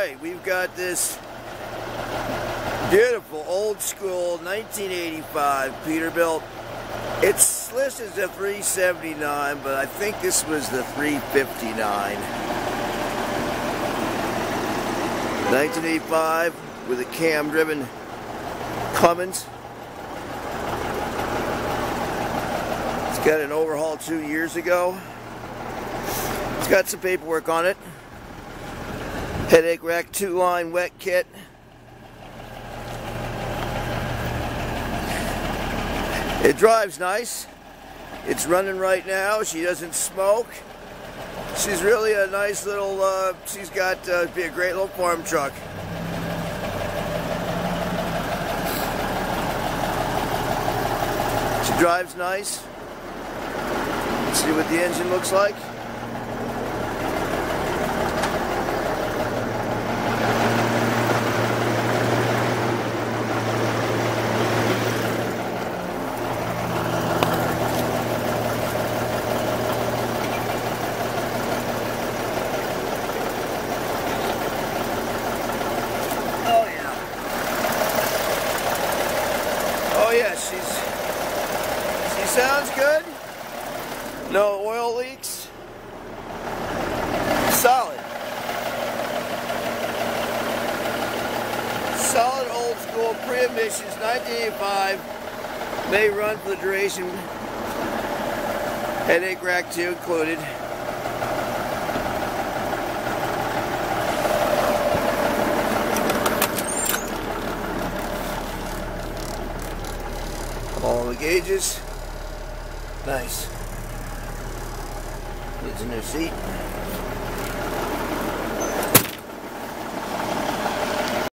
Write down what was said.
Alright, we've got this beautiful old school 1985 Peterbilt. It's listed as a 379, but I think this was the 359. 1985 with a cam driven Cummins. It's got an overhaul 2 years ago. It's got some paperwork on it. Headache rack 2-line wet kit. It drives nice. It's running right now. She doesn't smoke. She's really a nice little, she's got be a great little farm truck. She drives nice. Let's see what the engine looks like. Yeah, she sounds good. No oil leaks. Solid. Solid old school pre-emissions 1985. May run for the duration. Headache rack 2 included. All the gauges. Nice. It's in their seat.